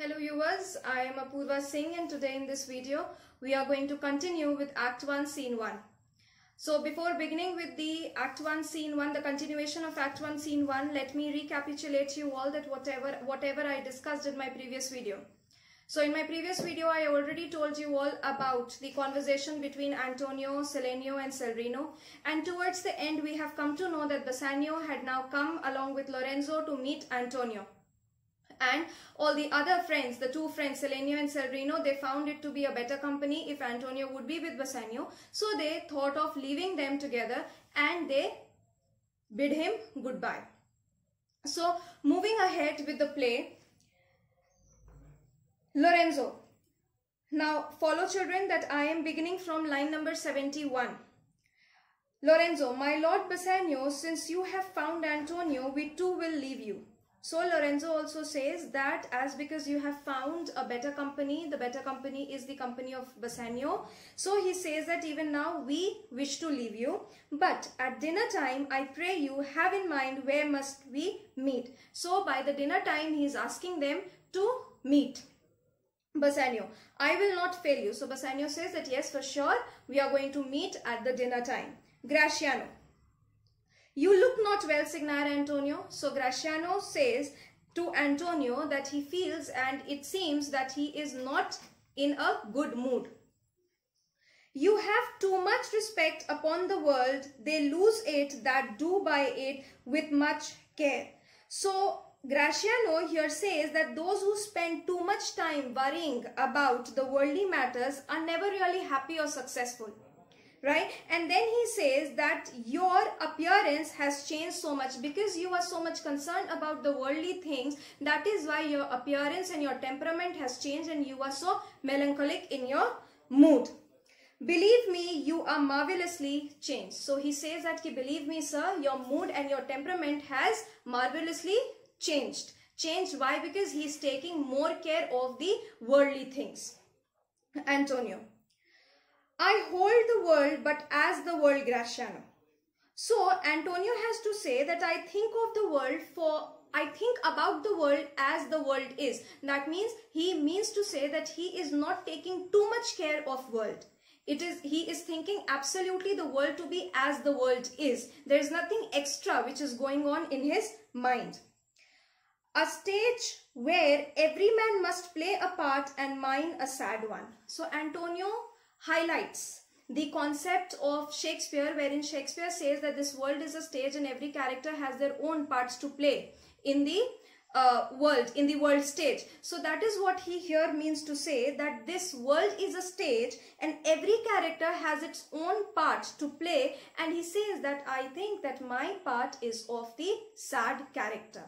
Hello viewers, I am Apurva Singh and today in this video we are going to continue with Act 1 Scene 1. So before beginning with the Act 1 Scene 1, the continuation of Act 1 Scene 1, let me recapitulate you all that whatever I discussed in my previous video. So in my previous video I already told you all about the conversation between Antonio, Selenio and Celrino, and towards the end we have come to know that Bassanio had now come along with Lorenzo to meet Antonio. And all the other friends, the two friends, Selenio and Celrino, they found it to be a better company if Antonio would be with Bassanio. So they thought of leaving them together and they bid him goodbye. So moving ahead with the play, Lorenzo. Now follow children that I am beginning from line number 71. Lorenzo, my lord Bassanio, since you have found Antonio, we too will leave you. So Lorenzo also says that as because you have found a better company, the better company is the company of Bassanio. So he says that even now we wish to leave you. But at dinner time, I pray you have in mind where must we meet. So by the dinner time, he is asking them to meet. Bassanio, I will not fail you. So Bassanio says that yes, for sure, we are going to meet at the dinner time. Gratiano. You look not well, Signor Antonio. So Gratiano says to Antonio that he feels and it seems that he is not in a good mood. You have too much respect upon the world. They lose it that do by it with much care. So Gratiano here says that those who spend too much time worrying about the worldly matters are never really happy or successful. Right? And then he says that your appearance has changed so much because you are so much concerned about the worldly things. That is why your appearance and your temperament has changed and you are so melancholic in your mood. Believe me, you are marvelously changed. So he says that, believe me, sir, your mood and your temperament has marvelously changed. Changed why? Because he is taking more care of the worldly things. Antonio. I hold the world but as the world, Gratiano. So Antonio has to say that I think about the world as the world is. That means he means to say that he is not taking too much care of world. He is thinking absolutely the world to be as the world is. There is nothing extra which is going on in his mind. A stage where every man must play a part and mine a sad one. So Antonio highlights the concept of Shakespeare, wherein Shakespeare says that this world is a stage and every character has their own parts to play in the world stage. So that is what he here means to say, that this world is a stage and every character has its own part to play, and he says that I think that my part is of the sad character.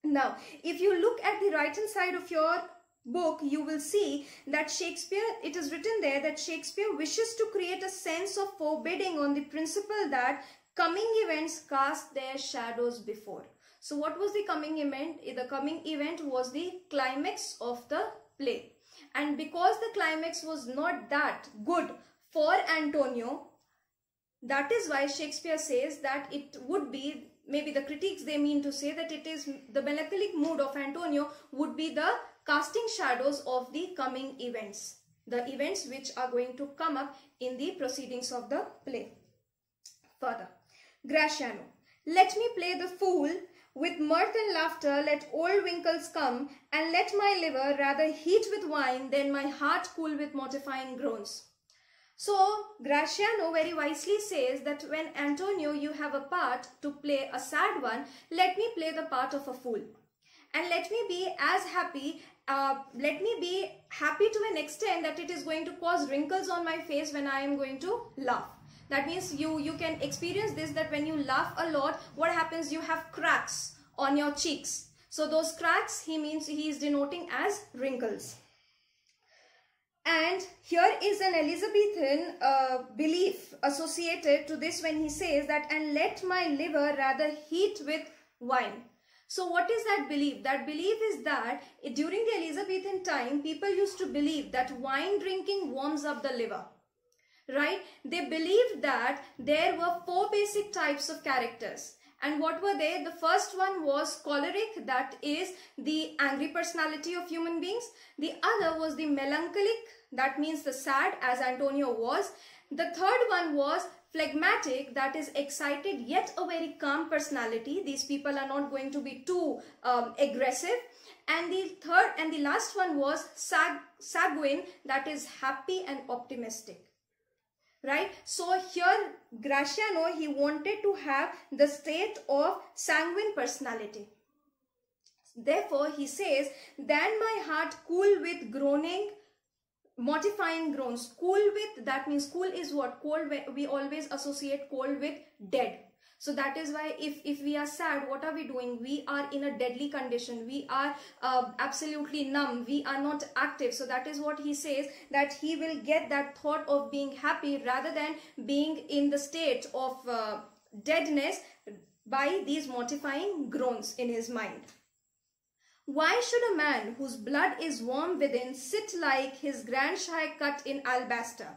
Now, if you look at the right hand side of your book, you will see that Shakespeare, it is written there that Shakespeare wishes to create a sense of forbidding on the principle that coming events cast their shadows before. So what was the coming event? The coming event was the climax of the play. And because the climax was not that good for Antonio, that is why Shakespeare says that it would be, maybe the critics, they mean to say that it is the melancholic mood of Antonio would be the casting shadows of the coming events, the events which are going to come up in the proceedings of the play. Further, Gratiano, let me play the fool, with mirth and laughter let old winkles come, and let my liver rather heat with wine than my heart cool with mortifying groans. So Gratiano very wisely says that when Antonio, you have a part to play a sad one, let me play the part of a fool. And let me be as happy, let me be happy to an extent that it is going to cause wrinkles on my face when I am going to laugh. That means you can experience this, that when you laugh a lot, what happens? You have cracks on your cheeks. So those cracks, he is denoting as wrinkles. And here is an Elizabethan belief associated to this when he says that, and let my liver rather heat with wine. So what is that belief? That belief is that during the Elizabethan time, people used to believe that wine drinking warms up the liver. Right? They believed that there were 4 basic types of characters. And what were they? The first one was choleric, that is the angry personality of human beings. The other was the melancholic, that means the sad, as Antonio was. The third one was phlegmatic, that is excited yet a very calm personality. These people are not going to be too aggressive. And the third and the last one was sanguine, that is happy and optimistic. Right? So here Gratiano, he wanted to have the state of sanguine personality. Therefore he says, then my heart cool with groaning, mortifying groans. Cool with, that means cool is what? Cold, we always associate cold with dead. So that is why if we are sad, what are we doing? We are in a deadly condition. We are absolutely numb. We are not active. So that is what he says, that he will get that thought of being happy rather than being in the state of deadness by these mortifying groans in his mind. Why should a man whose blood is warm within sit like his grandsire cut in alabaster?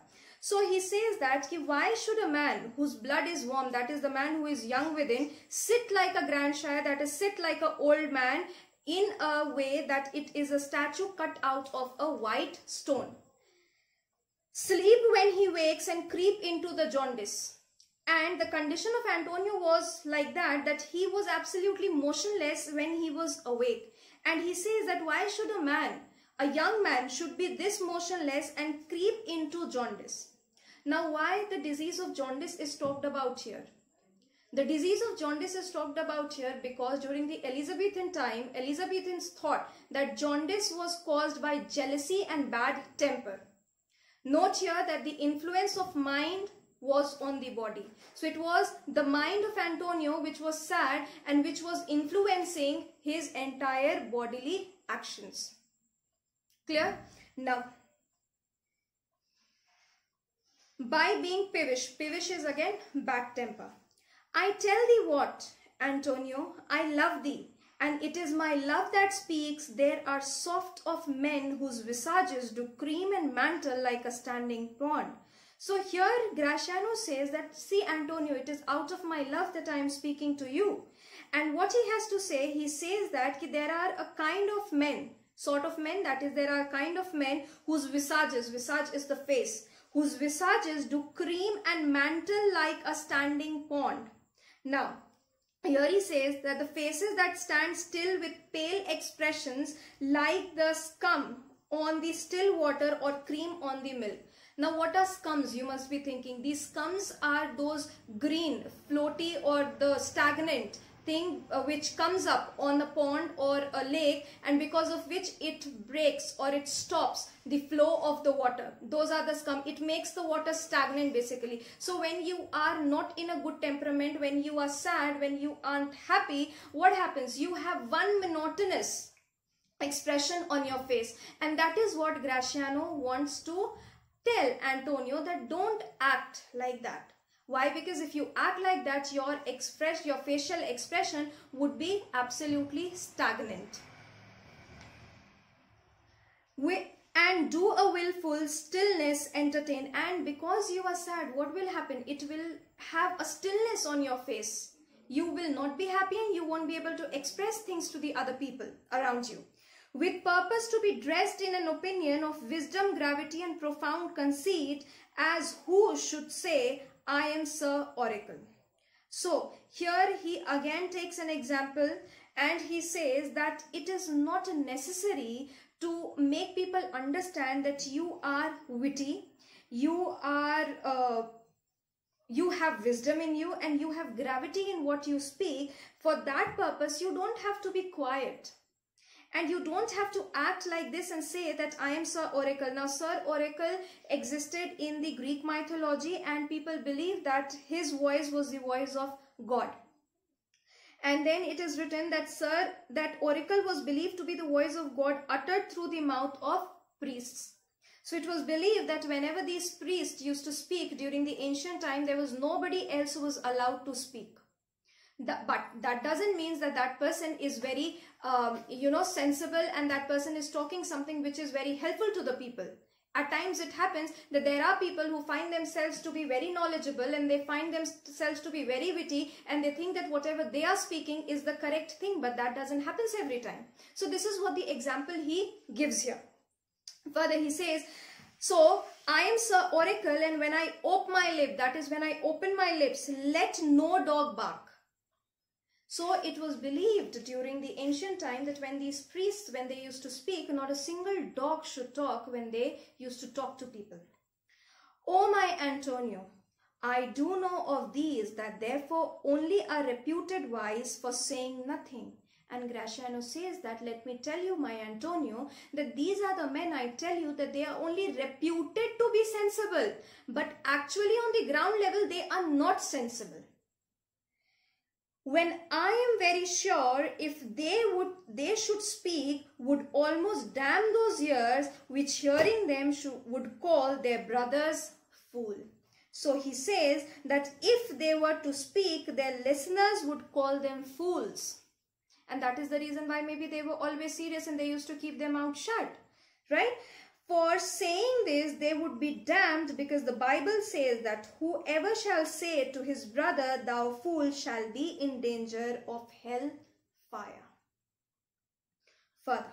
So he says that why should a man whose blood is warm, that is the man who is young within, sit like a grandsire, that is sit like an old man, in a way that it is a statue cut out of a white stone. Sleep when he wakes and creep into the jaundice. And the condition of Antonio was like that he was absolutely motionless when he was awake. And he says that why should a man, a young man, should be this motionless and creep into jaundice? Now, why the disease of jaundice is talked about here? The disease of jaundice is talked about here because during the Elizabethan time, Elizabethans thought that jaundice was caused by jealousy and bad temper. Note here that the influence of mind was on the body. So it was the mind of Antonio which was sad and which was influencing his entire bodily actions. Clear? Now, by being peevish, peevish is again bad temper. I tell thee what, Antonio, I love thee, and it is my love that speaks. There are soft of men whose visages do cream and mantle like a standing pond. So here Gratiano says that, see Antonio, it is out of my love that I am speaking to you. And what he has to say, he says that there are a kind of men, sort of men, that is there are a kind of men whose visages, visage is the face, whose visages do cream and mantle like a standing pond. Now, here he says that the faces that stand still with pale expressions like the scum on the still water or cream on the milk. Now, what are scums? You must be thinking. These scums are those green, floaty or the stagnant thing which comes up on a pond or a lake, and because of which it breaks or it stops the flow of the water. Those are the scum. It makes the water stagnant basically. So when you are not in a good temperament, when you are sad, when you aren't happy, what happens? You have one monotonous expression on your face, and that is what Gratiano wants to tell Antonio, that don't act like that. Why? Because if you act like that, your facial expression would be absolutely stagnant. And do a willful stillness entertain. And because you are sad, what will happen? It will have a stillness on your face. You will not be happy and you won't be able to express things to the other people around you. With purpose to be dressed in an opinion of wisdom, gravity and profound conceit, as who should say, I am Sir Oracle. So here he again takes an example and he says that it is not necessary to make people understand that you are witty, you are you have wisdom in you and you have gravity in what you speak. For that purpose, you don't have to be quiet. And you don't have to act like this and say that I am Sir Oracle. Now, Sir Oracle existed in the Greek mythology and people believe that his voice was the voice of God. And then it is written that Oracle was believed to be the voice of God uttered through the mouth of priests. So it was believed that whenever these priests used to speak during the ancient time, there was nobody else who was allowed to speak. But that doesn't mean that that person is very, sensible and that person is talking something which is very helpful to the people. At times it happens that there are people who find themselves to be very knowledgeable and they find themselves to be very witty and they think that whatever they are speaking is the correct thing, but that doesn't happen every time. So this is what the example he gives here. Further he says, so I am Sir Oracle, and when I open my lip, that is when I open my lips, let no dog bark. So it was believed during the ancient time that when these priests, when they used to speak, not a single dog should talk when they used to talk to people. O my Antonio, I do know of these that therefore only are reputed wise for saying nothing. And Gratiano says that, let me tell you, my Antonio, that these are the men, I tell you, that they are only reputed to be sensible, but actually on the ground level they are not sensible. When I am very sure if they should speak, would almost damn those ears which hearing them would call their brothers fool. So he says that if they were to speak, their listeners would call them fools. And that is the reason why maybe they were always serious and they used to keep their mouth shut, right? For saying this, they would be damned, because the Bible says that whoever shall say to his brother, thou fool, shall be in danger of hell fire. Further,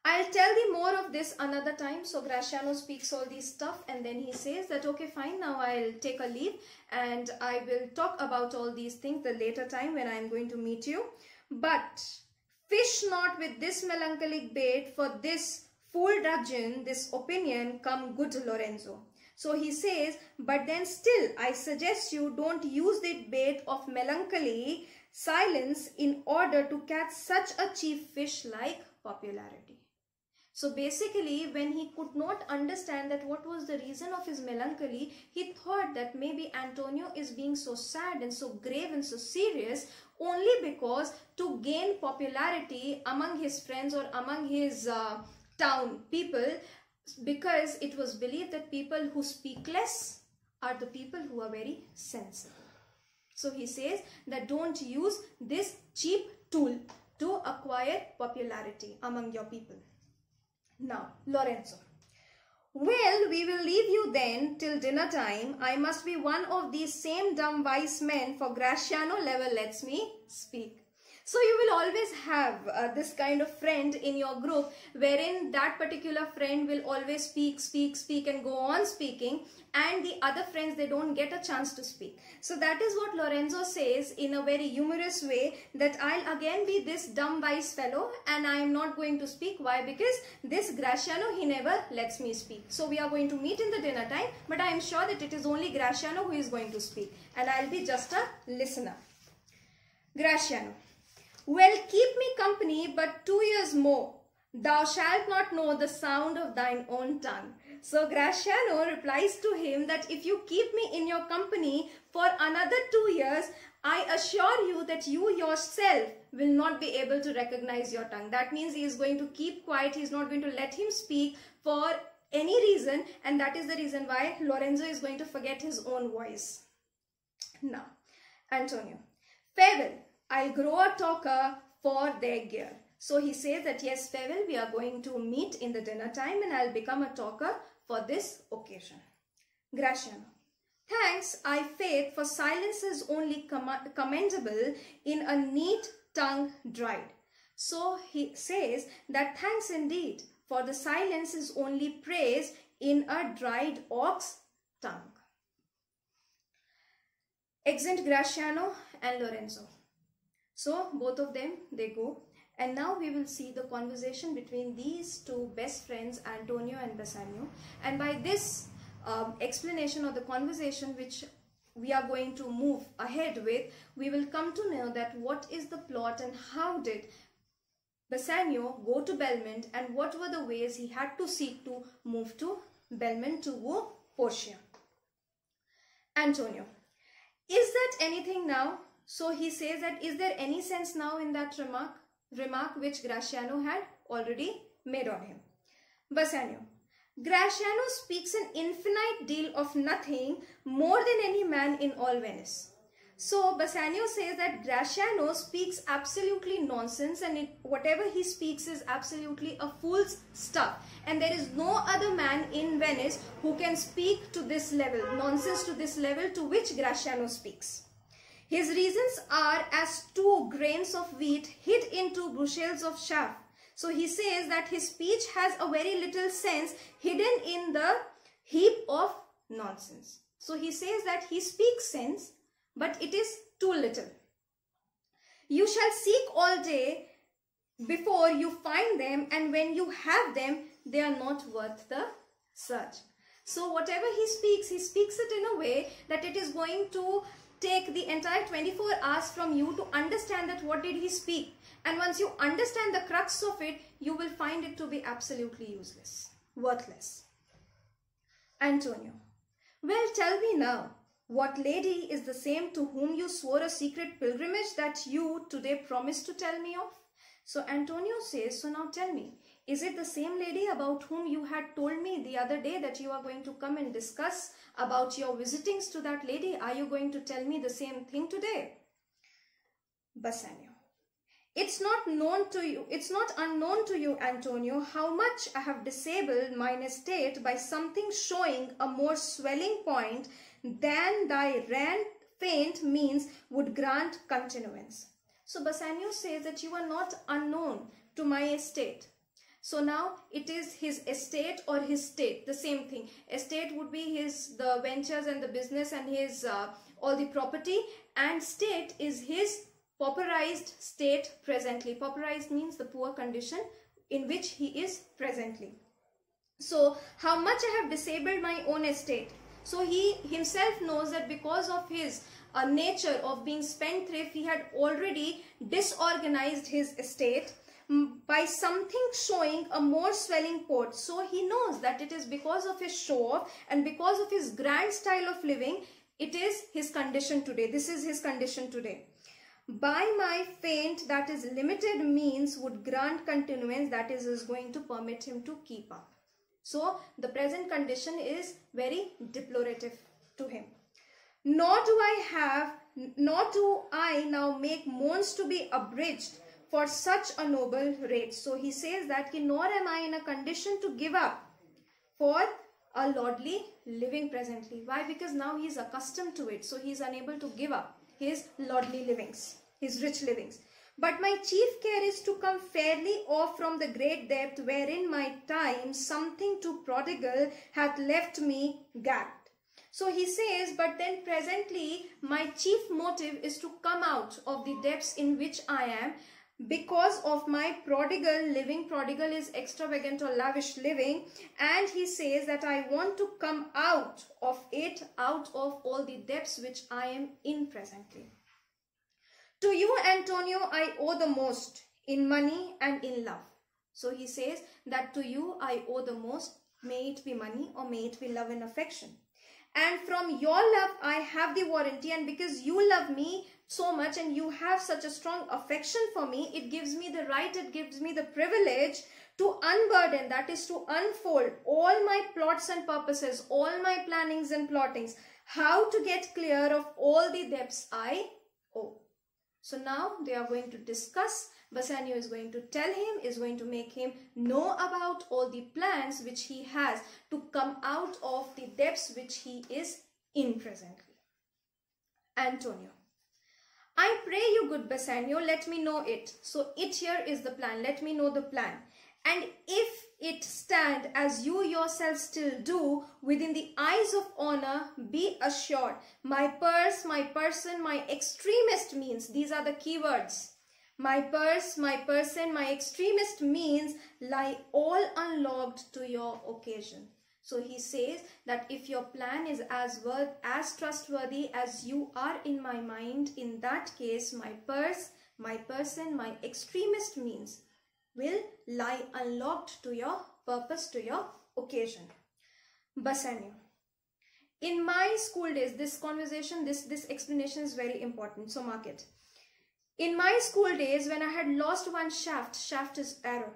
I'll tell thee more of this another time. So Gratiano speaks all these stuff and then he says that, okay, fine, now I'll take a leave and I will talk about all these things the later time when I'm going to meet you. But fish not with this melancholic bait, for this fool dudgeon, this opinion, come good Lorenzo. So he says, but then still I suggest you don't use the bait of melancholy, silence, in order to catch such a cheap fish like popularity. So basically, when he could not understand that what was the reason of his melancholy, he thought that maybe Antonio is being so sad and so grave and so serious only because to gain popularity among his friends or among his town people, because it was believed that people who speak less are the people who are very sensible. So he says that don't use this cheap tool to acquire popularity among your people. Now, Lorenzo. Well, we will leave you then till dinner time. I must be one of these same dumb wise men, for Gratiano never lets me speak. So you will always have this kind of friend in your group, wherein that particular friend will always speak and go on speaking, and the other friends, they don't get a chance to speak. So that is what Lorenzo says in a very humorous way, that I'll again be this dumb wise fellow and I am not going to speak. Why? Because this Gratiano, he never lets me speak. So we are going to meet in the dinner time, but I am sure that it is only Gratiano who is going to speak and I'll be just a listener. Gratiano. Well, keep me company but 2 years more. Thou shalt not know the sound of thine own tongue. So Gratiano replies to him that if you keep me in your company for another 2 years, I assure you that you yourself will not be able to recognize your tongue. That means he is going to keep quiet. He is not going to let him speak for any reason, and that is the reason why Lorenzo is going to forget his own voice. Now, Antonio. Farewell. I'll grow a talker for their gear. So he says that yes, farewell, we are going to meet in the dinner time and I'll become a talker for this occasion. Gratiano. Thanks, I faith, for silence is only commendable in a neat tongue dried. So he says that thanks indeed, for the silence is only praise in a dried ox tongue. Exeunt Gratiano and Lorenzo. So both of them, they go, and now we will see the conversation between these two best friends, Antonio and Bassanio. And by this explanation of the conversation which we are going to move ahead with, we will come to know that what is the plot and how did Bassanio go to Belmont and what were the ways he had to seek to move to Belmont to woo Portia. Antonio. Is that anything now? So he says that is there any sense now in that remark which Gratiano had already made on him. Bassanio. Gratiano speaks an infinite deal of nothing more than any man in all Venice. So Bassanio says that Gratiano speaks absolutely nonsense, and whatever he speaks is absolutely a fool's stuff. And there is no other man in Venice who can speak to this level, nonsense to this level to which Gratiano speaks. His reasons are as 2 grains of wheat hid into bushels of chaff. So he says that his speech has a very little sense hidden in the heap of nonsense. So he says that he speaks sense, but it is too little. You shall seek all day before you find them, and when you have them, they are not worth the search. So whatever he speaks it in a way that it is going to take the entire 24 hours from you to understand that what did he speak. And once you understand the crux of it, you will find it to be absolutely useless, worthless. Antonio. Well, tell me now, what lady is the same to whom you swore a secret pilgrimage that you today promised to tell me of? So Antonio says, so now tell me, is it the same lady about whom you had told me the other day that you are going to come and discuss about your visitings to that lady? Are you going to tell me the same thing today? Bassanio. It's not unknown to you, Antonio, how much I have disabled mine estate by something showing a more swelling point than thy faint means would grant continuance. So Bassanio says that you are not unknown to my estate. So now it is his estate or his state, the same thing. Estate would be the ventures and the business and his all the property, and state is his pauperized state presently. Pauperized means the poor condition in which he is presently. So how much I have disabled my own estate. So he himself knows that because of his nature of being spendthrift, he had already disorganized his estate by something showing a more swelling port. So he knows that it is because of his show off and because of his grand style of living, it is his condition today. This is his condition today. By my faint, that is limited means, would grant continuance, that is going to permit him to keep up. So the present condition is very deplorative to him. Nor do I now make moans to be abridged for such a noble rate. So he says that nor am I in a condition to give up for a lordly living presently. Why? Because now he is accustomed to it. So he is unable to give up his lordly livings, his rich livings. But my chief care is to come fairly off from the great depth wherein my time, something too prodigal, hath left me gagged. So he says, but then presently my chief motive is to come out of the depths in which I am because of my prodigal living. Prodigal is extravagant or lavish living. And he says that I want to come out of it, out of all the depths which I am in presently. To you, Antonio, I owe the most in money and in love. So he says that to you I owe the most, may it be money or may it be love and affection. And from your love I have the warranty, and because you love me so much and you have such a strong affection for me, it gives me the right, it gives me the privilege to unburden, that is to unfold all my plots and purposes, all my plannings and plottings, how to get clear of all the debts I owe. So now they are going to discuss. Bassanio is going to tell him, is going to make him know about all the plans which he has to come out of the depths which he is in presently. Antonio. I pray you, good Bassanio, let me know it. So it here is the plan. Let me know the plan. And if it stand as you yourself still do within the eyes of honor, be assured, my purse, my person, my extremist means, these are the keywords. My purse, my person, my extremist means lie all unlocked to your occasion. So he says that if your plan is as trustworthy as you are in my mind, in that case, my purse, my person, my extremist means will lie unlocked to your purpose, to your occasion. Bassanio. In my school days, this conversation, this explanation is very important, so mark it. In my school days, when I had lost one shaft is arrow,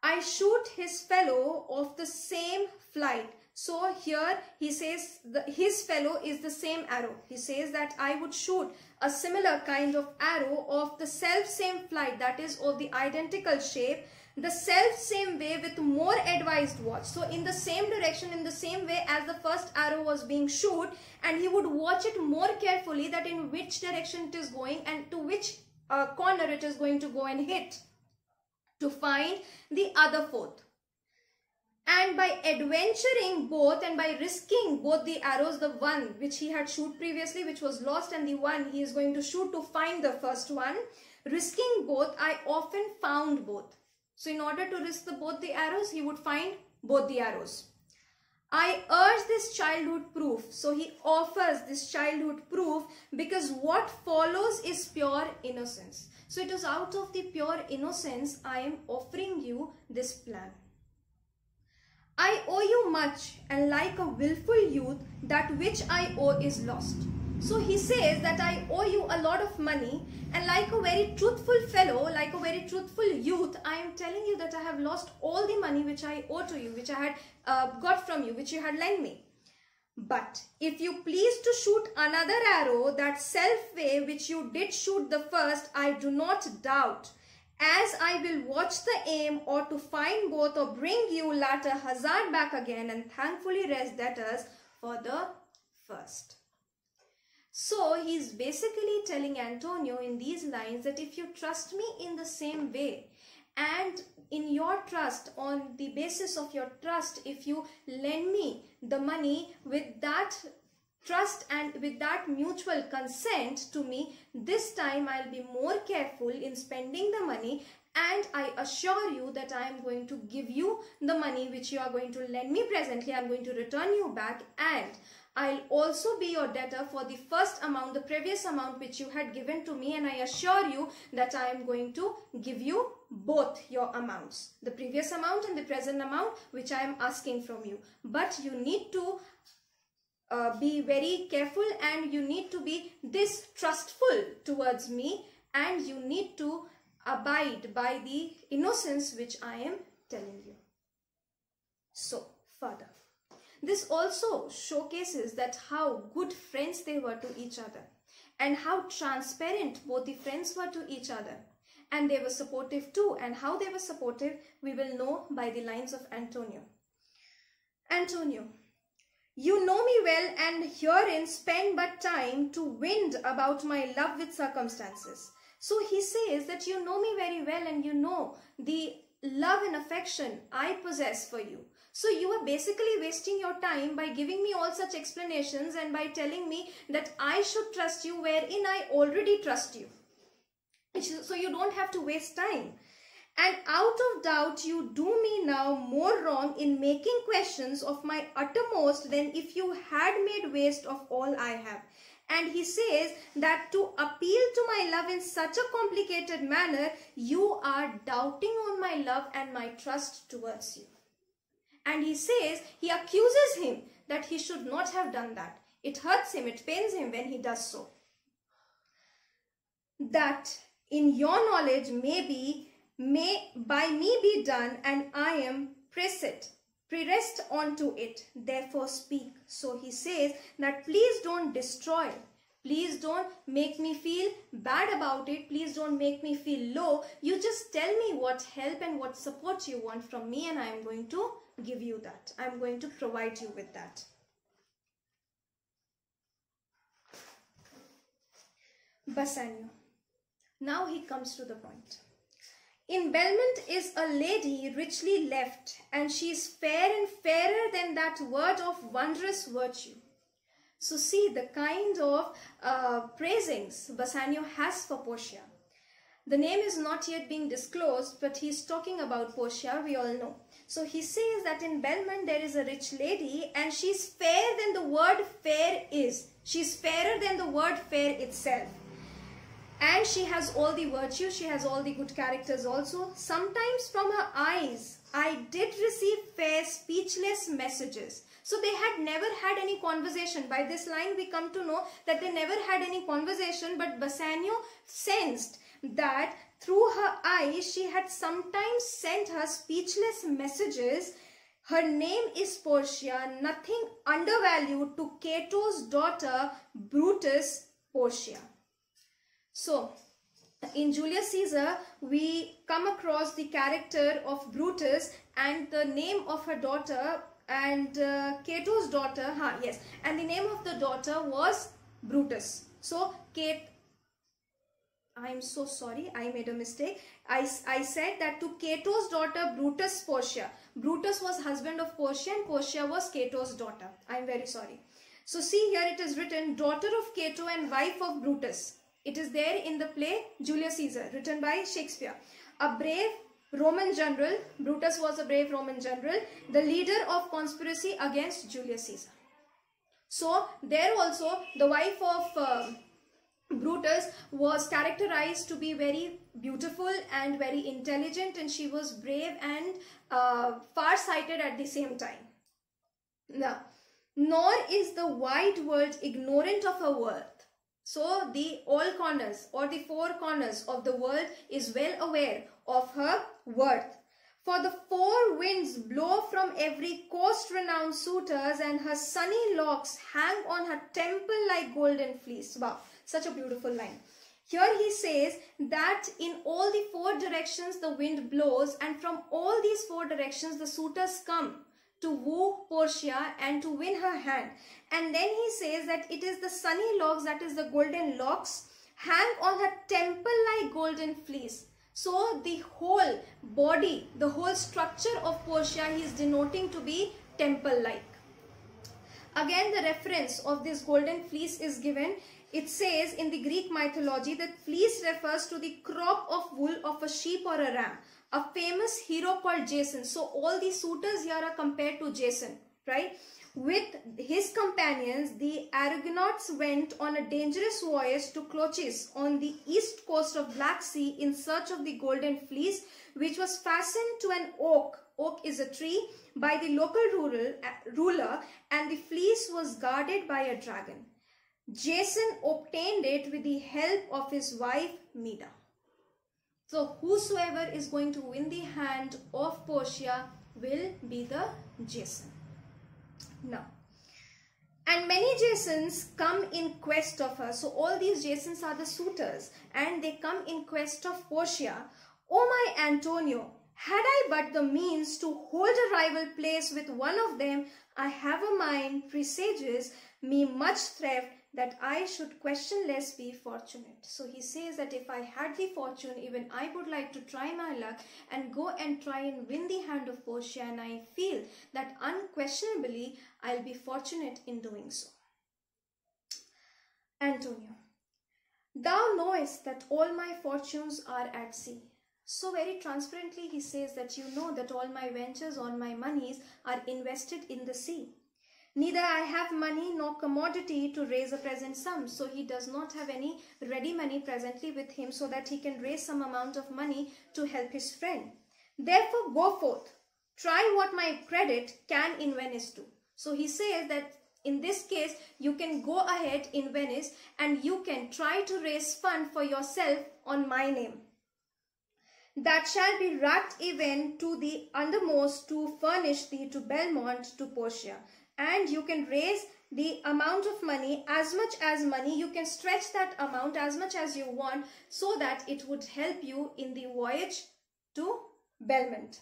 I shoot his fellow of the same flight, So here he says his fellow is the same arrow. He says that I would shoot a similar kind of arrow of the self same flight, that is of the identical shape, the self same way with more advised watch. So in the same direction, in the same way as the first arrow was being shot, and he would watch it more carefully that in which direction it is going and to which corner it is going to go and hit, to find the other fourth. And by adventuring both and by risking both the arrows, the one which he had shoot previously which was lost and the one he is going to shoot to find the first one, risking both, I often found both. So in order to risk both the arrows, he would find both the arrows. I urge this childhood proof. So he offers this childhood proof because what follows is pure innocence. So it is out of the pure innocence I am offering you this plan. I owe you much, and like a willful youth, that which I owe is lost. So he says that I owe you a lot of money, and like a very truthful fellow, like a very truthful youth, I am telling you that I have lost all the money which I owe to you, which I had got from you, which you had lent me. But if you please to shoot another arrow, that self way which you did shoot the first, I do not doubt, as I will watch the aim, or to find both, or bring you latter hazard back again, and thankfully rest debtors for the first. So he's basically telling Antonio in these lines that if you trust me in the same way, and in your trust, on the basis of your trust, if you lend me the money with that trust and with that mutual consent to me, this time I'll be more careful in spending the money, and I assure you that I am going to give you the money which you are going to lend me presently. I'm going to return you back, and I'll also be your debtor for the first amount, the previous amount which you had given to me, and I assure you that I am going to give you both your amounts, the previous amount and the present amount which I am asking from you. But you need to be very careful, and you need to be this trustful towards me, and you need to abide by the innocence which I am telling you. So further, this also showcases that how good friends they were to each other, and how transparent both the friends were to each other, and they were supportive too. And how they were supportive we will know by the lines of Antonio. Antonio, you know me well, and herein spend but time to wind about my love with circumstances. So he says that you know me very well, and you know the love and affection I possess for you. So you are basically wasting your time by giving me all such explanations and by telling me that I should trust you wherein I already trust you. So you don't have to waste time. And out of doubt you do me now more wrong in making questions of my uttermost than if you had made waste of all I have. And he says that to appeal to my love in such a complicated manner, you are doubting on my love and my trust towards you. And he says, he accuses him that he should not have done that. It hurts him, it pains him when he does so. That in your knowledge may by me be done, and I am pressed onto it, therefore speak. So he says that please don't destroy, please don't make me feel bad about it, please don't make me feel low. You just tell me what help and what support you want from me, and I am going to give you that. I am going to provide you with that. Bassanio. Now he comes to the point. In Belmont is a lady richly left, and she is fair and fairer than that word of wondrous virtue. So see the kind of praisings Bassanio has for Portia. The name is not yet being disclosed, but he is talking about Portia, we all know. So he says that in Belmont there is a rich lady, and she is fair than the word fair is. She is fairer than the word fair itself. And she has all the virtues, she has all the good characters also. Sometimes from her eyes, I did receive fair speechless messages. So they had never had any conversation. By this line we come to know that they never had any conversation, but Bassanio sensed that through her eyes she had sometimes sent her speechless messages Her name is Portia, nothing undervalued to Cato's daughter Brutus Portia. So, in Julius Caesar, we come across the character of Brutus and the name of her daughter and Cato's daughter, and the name of the daughter was Brutus. So, Kate, I'm so sorry, I made a mistake. I said that to Cato's daughter Brutus Portia. Brutus was husband of Portia and Portia was Cato's daughter. I'm very sorry. So see here it is written, daughter of Cato and wife of Brutus. It is there in the play Julius Caesar, written by Shakespeare. A brave Roman general, Brutus was a brave Roman general, the leader of conspiracy against Julius Caesar. So there also the wife of Brutus was characterized to be very beautiful and very intelligent, and she was brave and far-sighted at the same time. Now, nor is the wide world ignorant of her worth. So the all corners or the four corners of the world is well aware of her worth. For the four winds blow from every coast renowned suitors, and her sunny locks hang on her temple like golden fleece. Wow, such a beautiful line. Here he says that in all the four directions the wind blows, and from all these four directions the suitors come to woo Portia and to win her hand. And then he says that it is the sunny locks, that is the golden locks, hang on her temple like golden fleece. So the whole body, the whole structure of Portia he is denoting to be temple-like. Again, the reference of this golden fleece is given. It says in the Greek mythology that fleece refers to the crop of wool of a sheep or a ram, a famous hero called Jason. So all the suitors here are compared to Jason, right? With his companions, the Argonauts went on a dangerous voyage to Colchis on the east coast of Black Sea in search of the golden fleece, which was fastened to an oak. Oak is a tree, by the local ruler, and the fleece was guarded by a dragon. Jason obtained it with the help of his wife Medea. So whosoever is going to win the hand of Portia will be the Jason. Now, and many Jasons come in quest of her. So all these Jasons are the suitors, and they come in quest of Portia. Oh my Antonio, had I but the means to hold a rival place with one of them, I have a mind presages me much theft, that I should questionless be fortunate. So he says that if I had the fortune, even I would like to try my luck and go and try and win the hand of Portia, and I feel that unquestionably I'll be fortunate in doing so. Antonio, thou knowest that all my fortunes are at sea. So very transparently he says that you know that all my ventures, all my monies are invested in the sea. Neither I have money nor commodity to raise a present sum. So he does not have any ready money presently with him so that he can raise some amount of money to help his friend. Therefore go forth, try what my credit can in Venice do. So he says that in this case you can go ahead in Venice and you can try to raise fund for yourself on my name. That shall be racked even to the undermost to furnish thee to Belmont to Portia. And you can raise the amount of money, as much as money, you can stretch that amount as much as you want so that it would help you in the voyage to Belmont.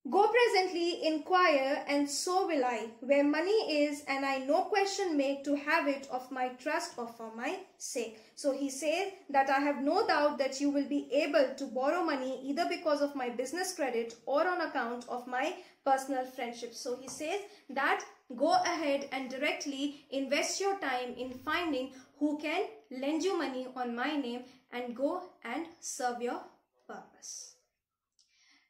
Go presently, inquire, and so will I, where money is, and I no question make to have it of my trust or for my sake. So he says that I have no doubt that you will be able to borrow money either because of my business credit or on account of my personal friendship. So he says that go ahead and directly invest your time in finding who can lend you money on my name and go and serve your purpose.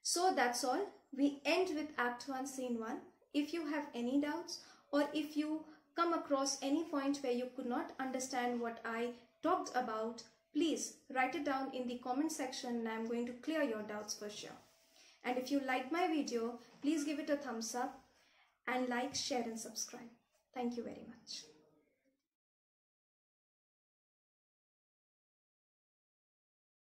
So that's all. We end with Act 1, Scene 1. If you have any doubts or if you come across any point where you could not understand what I talked about, please write it down in the comment section and I'm going to clear your doubts for sure. And if you like my video, please give it a thumbs up and like, share and subscribe. Thank you very much.